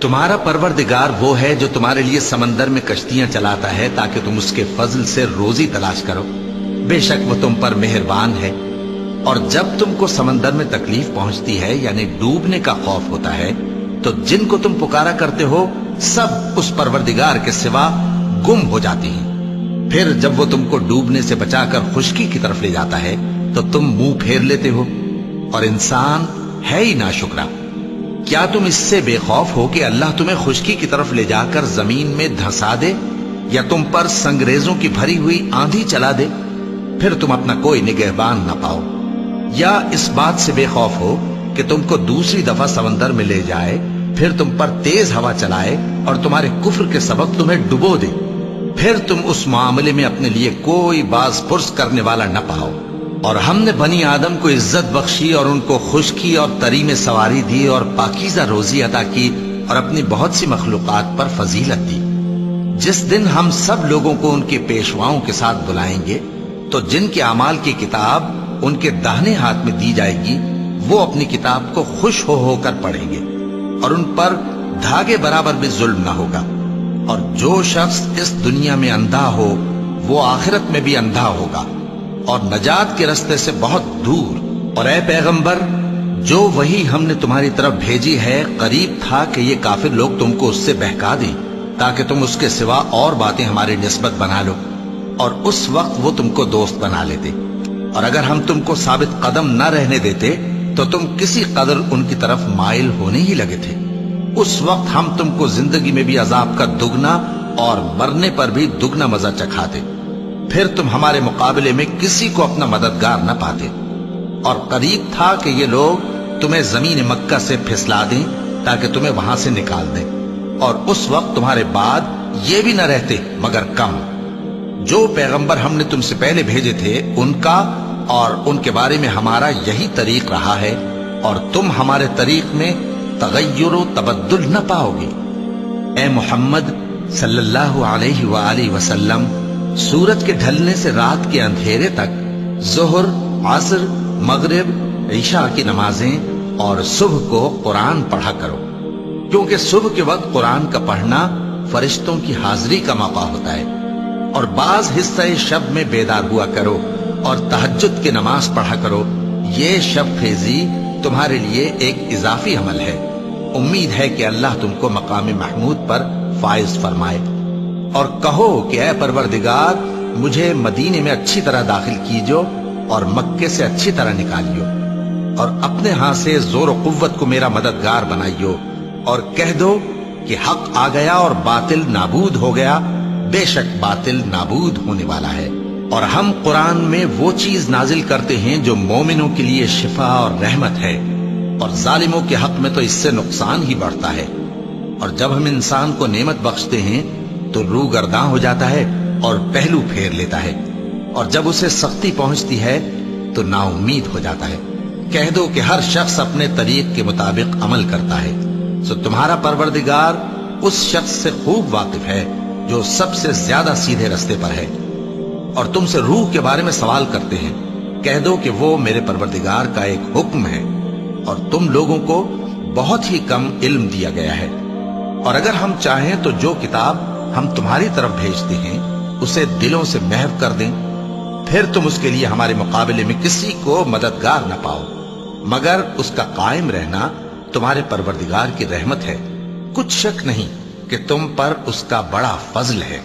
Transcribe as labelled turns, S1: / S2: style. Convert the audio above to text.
S1: تمہارا پروردگار وہ ہے جو تمہارے لیے سمندر میں کشتیاں چلاتا ہے تاکہ تم اس کے فضل سے روزی تلاش کرو، بے شک وہ تم پر مہربان ہے۔ اور جب تم کو سمندر میں تکلیف پہنچتی ہے یعنی ڈوبنے کا خوف ہوتا ہے تو جن کو تم پکارا کرتے ہو سب اس پروردگار کے سوا گم ہو جاتی ہیں۔ پھر جب وہ تم کو ڈوبنے سے بچا کر خشکی کی طرف لے جاتا ہے تو تم منہ پھیر لیتے ہو، اور انسان ہے ہی ناشکرا۔ کیا تم اس سے بے خوف ہو کہ اللہ تمہیں خشکی کی طرف لے جا کر زمین میں دھنسا دے یا تم پر سنگریزوں کی بھری ہوئی آندھی چلا دے، پھر تم اپنا کوئی نگہبان نہ پاؤ؟ یا اس بات سے بے خوف ہو کہ تم کو دوسری دفعہ سمندر میں لے جائے، پھر تم پر تیز ہوا چلائے اور تمہارے کفر کے سبب تمہیں ڈبو دے، پھر تم اس معاملے میں اپنے لیے کوئی باز پرس کرنے والا نہ پاؤ؟ اور ہم نے بنی آدم کو عزت بخشی اور ان کو خشکی اور تری میں سواری دی اور پاکیزہ روزی عطا کی اور اپنی بہت سی مخلوقات پر فضیلت دی۔ جس دن ہم سب لوگوں کو ان کے پیشواؤں کے ساتھ بلائیں گے تو جن کے اعمال کی کتاب ان کے داہنے ہاتھ میں دی جائے گی وہ اپنی کتاب کو خوش ہو کر پڑھیں گے، اور ان پر دھاگے برابر بھی ظلم نہ ہوگا۔ اور جو شخص اس دنیا میں اندھا ہو وہ آخرت میں بھی اندھا ہوگا اور نجات کے رستے سے بہت دور۔ اور اے پیغمبر، جو وہی ہم نے تمہاری طرف بھیجی ہے قریب تھا کہ یہ کافر لوگ تم کو اس سے بہکا دیں تاکہ تم اس کے سوا اور باتیں ہماری نسبت بنا لو، اور اس وقت وہ تم کو دوست بنا لیتے۔ اور اگر ہم تم کو ثابت قدم نہ رہنے دیتے تو تم کسی قدر ان کی طرف مائل ہونے ہی لگے تھے۔ اس وقت ہم تم کو زندگی میں بھی عذاب کا دگنا اور مرنے پر بھی دگنا مزہ چکھاتے، پھر تم ہمارے مقابلے میں کسی کو اپنا مددگار نہ پاتے۔ اور قریب تھا کہ یہ لوگ تمہیں زمین مکہ سے پھسلا دیں تاکہ تمہیں وہاں سے نکال دیں، اور اس وقت تمہارے بعد یہ بھی نہ رہتے مگر کم۔ جو پیغمبر ہم نے تم سے پہلے بھیجے تھے ان کا اور ان کے بارے میں ہمارا یہی طریق رہا ہے، اور تم ہمارے طریق میں تغیر و تبدل نہ پاؤ گے۔ اے محمد صلی اللہ علیہ وآلہ وسلم، سورج کے ڈھلنے سے رات کے اندھیرے تک ظہر، عصر، مغرب، عشاء کی نمازیں اور صبح کو قرآن پڑھا کرو، کیونکہ صبح کے وقت قرآن کا پڑھنا فرشتوں کی حاضری کا موقع ہوتا ہے۔ اور بعض حصہ شب میں بیدار ہوا کرو اور تہجد کی نماز پڑھا کرو، یہ شب خیزی تمہارے لیے ایک اضافی عمل ہے۔ امید ہے کہ اللہ تم کو مقام محمود پر فائز فرمائے۔ اور کہو کہ اے پروردگار، مجھے مدینے میں اچھی طرح داخل کیجو اور مکے سے اچھی طرح نکالیو، اور اپنے ہاں سے زور و قوت کو میرا مددگار بنائیو، اور کہہ دو کہ حق آ گیا اور باطل نابود ہو گیا، بے شک باطل نابود ہونے والا ہے۔ اور ہم قرآن میں وہ چیز نازل کرتے ہیں جو مومنوں کے لیے شفا اور رحمت ہے، اور ظالموں کے حق میں تو اس سے نقصان ہی بڑھتا ہے۔ اور جب ہم انسان کو نعمت بخشتے ہیں تو روح گرداں ہو جاتا ہے اور پہلو پھیر لیتا ہے، اور جب اسے سختی پہنچتی ہے تو نا امید ہو جاتا ہے۔ کہہ دو کہ ہر شخص اپنے طریق کے مطابق عمل کرتا ہے، سو تمہارا پروردگار اس شخص سے خوب واقف ہے جو سب سے زیادہ سیدھے رستے پر ہے۔ اور تم سے روح کے بارے میں سوال کرتے ہیں، کہہ دو کہ وہ میرے پروردگار کا ایک حکم ہے، اور تم لوگوں کو بہت ہی کم علم دیا گیا ہے۔ اور اگر ہم چاہیں تو جو کتاب ہم تمہاری طرف بھیجتے ہیں اسے دلوں سے محو کر دیں، پھر تم اس کے لیے ہمارے مقابلے میں کسی کو مددگار نہ پاؤ، مگر اس کا قائم رہنا تمہارے پروردگار کی رحمت ہے۔ کچھ شک نہیں کہ تم پر اس کا بڑا فضل ہے۔